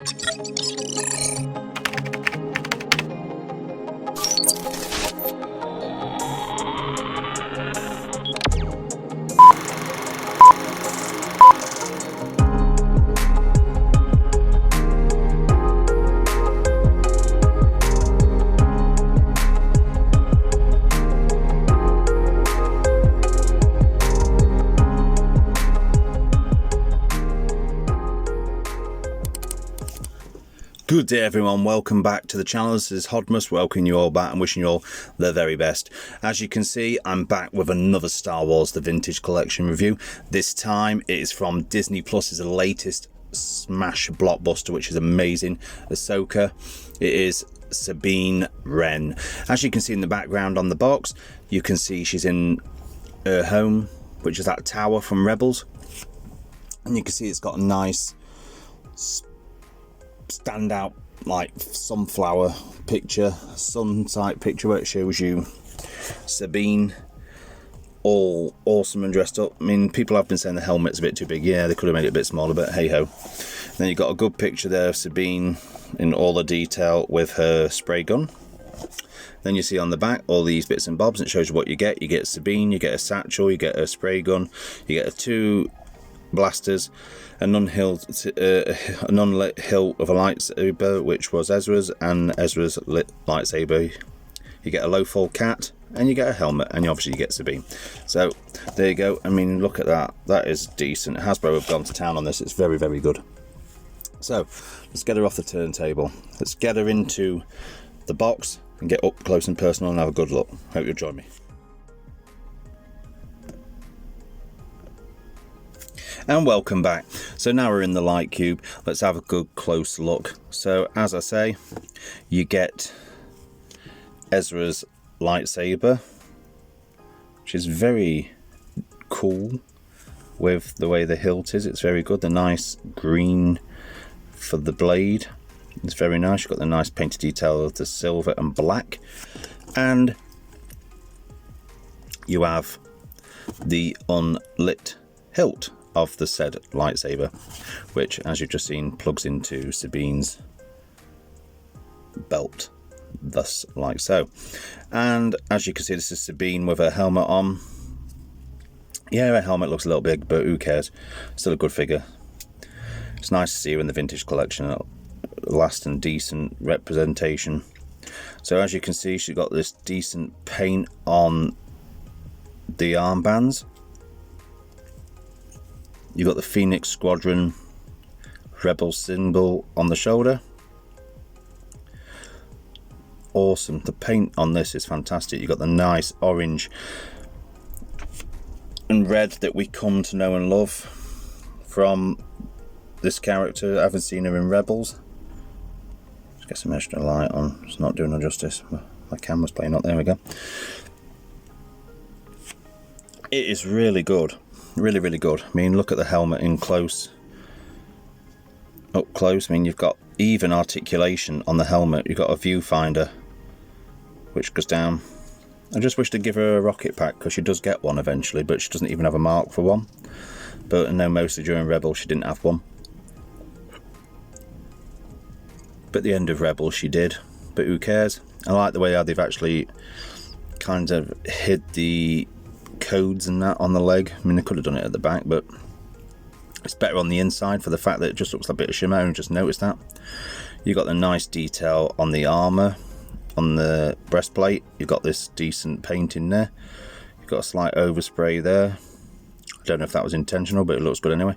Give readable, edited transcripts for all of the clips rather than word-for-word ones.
Good day everyone, welcome back to the channel. This is Hodmus, welcoming you all back and wishing you all the very best. As you can see, I'm back with another Star Wars The Vintage Collection review. This time it is from Disney Plus's latest smash blockbuster, which is amazing, Ahsoka. It is Sabine Wren. As you can see in the background on the box, you can see she's in her home, which is that tower from Rebels. And you can see it's got a nice stand out like sunflower picture, sun type picture, where it shows you Sabine all awesome and dressed up. I mean, people have been saying the helmet's a bit too big. Yeah, they could have made it a bit smaller, but hey ho. Then you've got a good picture there of Sabine in all the detail with her spray gun. Then you see on the back all these bits and bobs, and it shows you what you get. You get Sabine, you get a satchel, you get a spray gun, you get two blasters, a non-lit hilt of a lightsaber, which was Ezra'S, and Ezra'S Lightsaber. You get a low-fall cat, and you get a helmet, and obviously you get Sabine. So there you go. I mean, look at that. That is decent. Hasbro have gone to town on this. It's very, very good. So let's get her off the turntable. Let's get her into the box and get up close and personal and have a good look. Hope you'll join me. And welcome back. So now we're in the light cube. Let's have a good close look. So as I say, you get Ezra'S lightsaber, which is very cool with the way the hilt is. It's very good. The nice green for the blade. It's very nice. You've got the nice painted detail of the silver and black. And you have the unlit hilt of the said lightsaber, which, as you've just seen, plugs into Sabine's belt, thus like so. And as you can see, this is Sabine with her helmet on. Yeah, her helmet looks a little big, but who cares? Still a good figure. It's nice to see her in the vintage collection, last and decent representation. So as you can see, she's got this decent paint on the armbands. You've got the Phoenix Squadron Rebel symbol on the shoulder. Awesome. The paint on this is fantastic. You've got the nice orange and red that we come to know and love from this character. I haven't seen her in Rebels. Let's get some extra light on. It's not doing her justice. My camera's playing up. There we go. It is really good. Really, really good. I mean, look at the helmet in close. Up close. I mean, you've got even articulation on the helmet. You've got a viewfinder, which goes down. I just wish to give her a rocket pack, because she does get one eventually, but she doesn't even have a mark for one. But I know mostly during Rebel she didn't have one. But at the end of Rebel she did. But who cares? I like the way how they've actually kind of hid the codes and that on the leg. I mean, they could have done it at the back, but it's better on the inside for the fact that it just looks like a bit of shimmer. And just noticed that you got the nice detail on the armor, on the breastplate. You've got this decent paint in there. You've got a slight overspray there. I don't know if that was intentional, but it looks good anyway.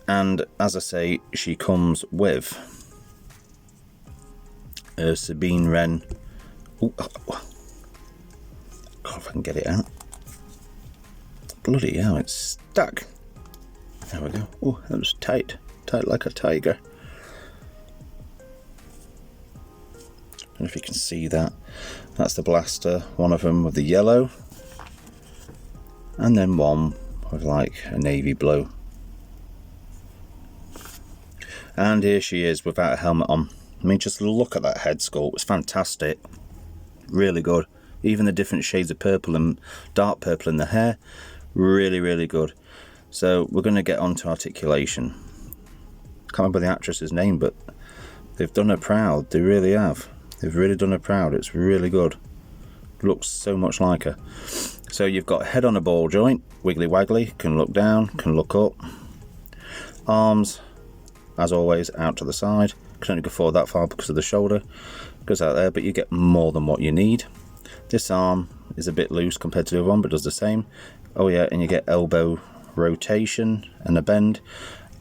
And as I say, she comes with a Sabine Wren. Ooh, God, if I can get it out. Bloody hell, it's stuck. There we go. Oh, that was tight. Tight like a tiger. I don't know if you can see that. That's the blaster. One of them with the yellow. And then one with like a navy blue. And here she is without a helmet on. I mean, just look at that head sculpt. It's fantastic. Really good. Even the different shades of purple and dark purple in the hair. Really, really good. So we're going to get on to articulation. can't remember the actress's name, but they've done her proud. They really have. They've really done her proud. It's really good. Looks so much like her. So you've got head on a ball joint, wiggly waggly, can look down, can look up. Arms, as always, out to the side. Can only go forward that far because of the shoulder. Goes out there, but you get more than what you need. This arm is a bit loose compared to the other one, but does the same. Oh yeah, and you get elbow rotation and a bend.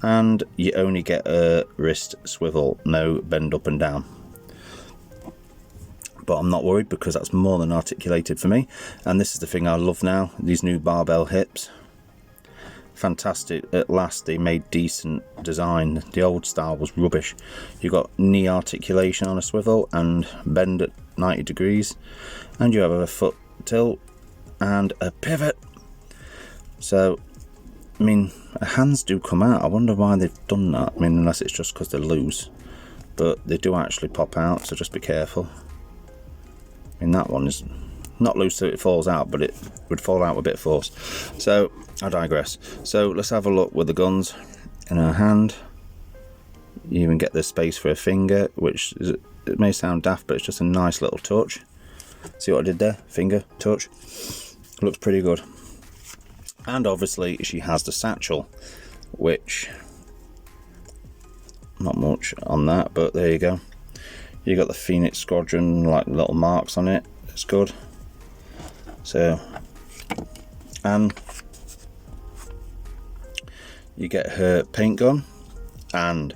And you only get a wrist swivel, no bend up and down. But I'm not worried because that's more than articulated for me. And this is the thing I love now, these new barbell hips. Fantastic. At last they made decent design. The old style was rubbish. You've got knee articulation on a swivel and bend at 90 degrees. And you have a foot tilt and a pivot. So, I mean, hands do come out. I wonder why they've done that. I mean, unless it's just because they're loose. But they do actually pop out, so just be careful. I mean, that one is not loose so it falls out, but it would fall out with a bit of force. So, I digress. So, let's have a look with the guns in our hand. You even get the space for a finger, which is, it may sound daft, but it's just a nice little touch. See what I did there? Finger, touch. Looks pretty good. And obviously, she has the satchel, which, not much on that, but there you go. You got the Phoenix Squadron, like little marks on it. It's good. So, and you get her paint gun, and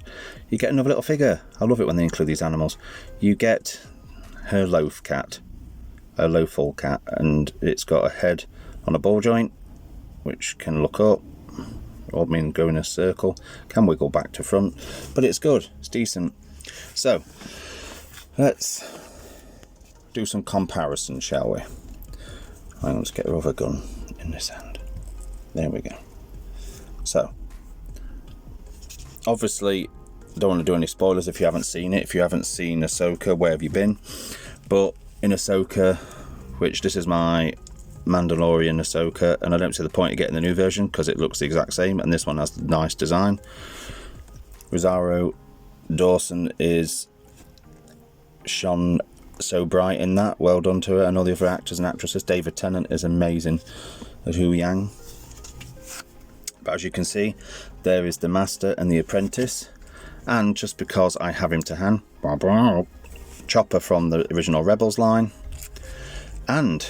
you get another little figure. I love it when they include these animals. You get her loaf cat, a loaful cat, and it's got a head on a ball joint, which can look up, or mean go in a circle, can wiggle back to front, but it's good, it's decent. So, let's do some comparison, shall we? Let's get her other gun in this hand. There we go. So, obviously, don't want to do any spoilers if you haven't seen it. If you haven't seen Ahsoka, where have you been? But in Ahsoka, which this is my Mandalorian Ahsoka, and I don't see the point of getting the new version because it looks the exact same, and this one has nice design. Rosario Dawson is shone so bright in that. Well done to her, and all the other actors and actresses. David Tennant is amazing as Hu Yang. But as you can see, there is the master and the apprentice, and just because I have him to hand, Chopper from the original Rebels line. And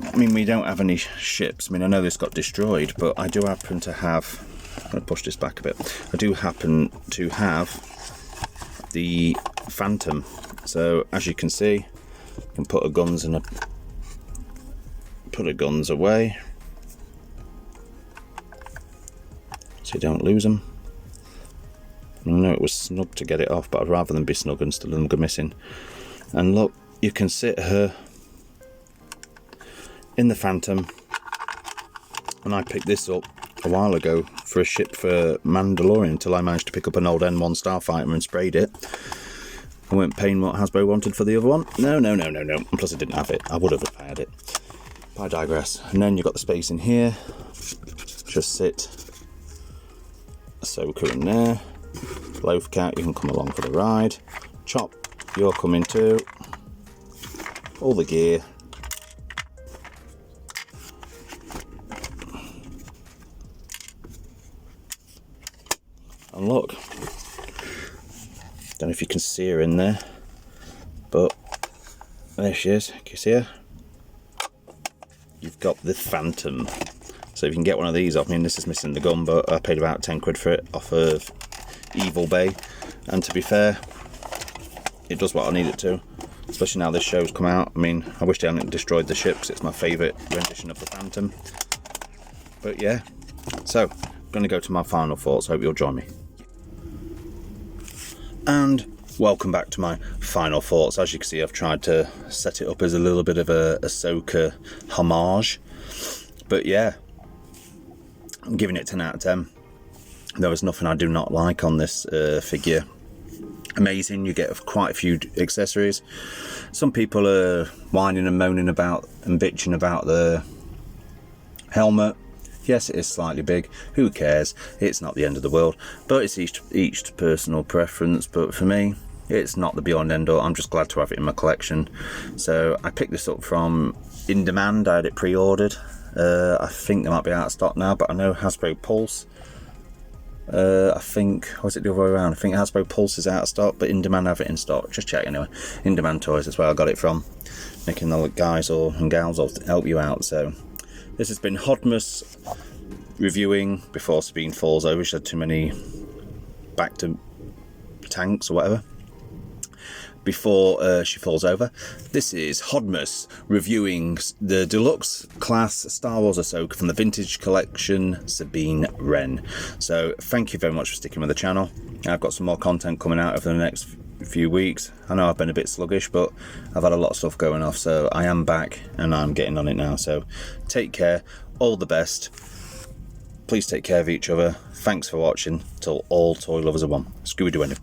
I mean, we don't have any ships. I mean, I know this got destroyed, but I do happen to have, I'm going to push this back a bit, I do happen to have the Phantom. So as you can see, you can put her guns in put her guns away so you don't lose them. I know it was snug to get it off, but I'd rather than be snug and still them go missing. And look, you can sit her in the Phantom, and I picked this up a while ago for a ship for Mandalorian until I managed to pick up an old N1 Starfighter and sprayed it. I weren't paying what Hasbro wanted for the other one. No. And plus I didn't have it. I would have if I had it. But I digress. And then you've got the space in here. Just sit Ahsoka in there. Loaf Cat, you can come along for the ride. Chop, you're coming too. All the gear. And look, don't know if you can see her in there, but there she is. Can you see her? You've got the Phantom. So if you can get one of these off, I mean, this is missing the gun, but I paid about 10 quid for it off of Evil Bay, and to be fair, it does what I need it to, especially now this show's come out. I mean, I wish they hadn't destroyed the ship because it's my favourite rendition of the Phantom. But yeah, so I'm going to go to my final thoughts. Hope you'll join me. And welcome back to my final thoughts. As you can see, I've tried to set it up as a little bit of a Ahsoka homage, but yeah, I'm giving it 10 out of 10. There was nothing I do not like on this figure. Amazing, you get quite a few accessories. Some people are whining and moaning about and bitching about the helmet. Yes, it is slightly big. Who cares? It's not the end of the world. But it's each personal preference. But for me, it's not the beyond end all. I'm just glad to have it in my collection. So I picked this up from In Demand. I had it pre-ordered. I think they might be out of stock now, but I know Hasbro Pulse. I think, was it the other way around? I think Hasbro Pulse is out of stock, but In Demand have it in stock. Just check anyway. In Demand Toys, that's where I got it from. Making the guys and gals all help you out. So this has been Hodmus reviewing before Sabine falls over. She had too many back to tanks or whatever. Before she falls over. This is Hodmus reviewing the deluxe class Star Wars Ahsoka from the vintage collection Sabine Wren. So thank you very much for sticking with the channel. I've got some more content coming out over the next few weeks. I know I've been a bit sluggish, but I've had a lot of stuff going off, so I am back and I'm getting on it now. So take care, all the best. Please take care of each other. Thanks for watching. Till all toy lovers are one. Scooby-Doo ending.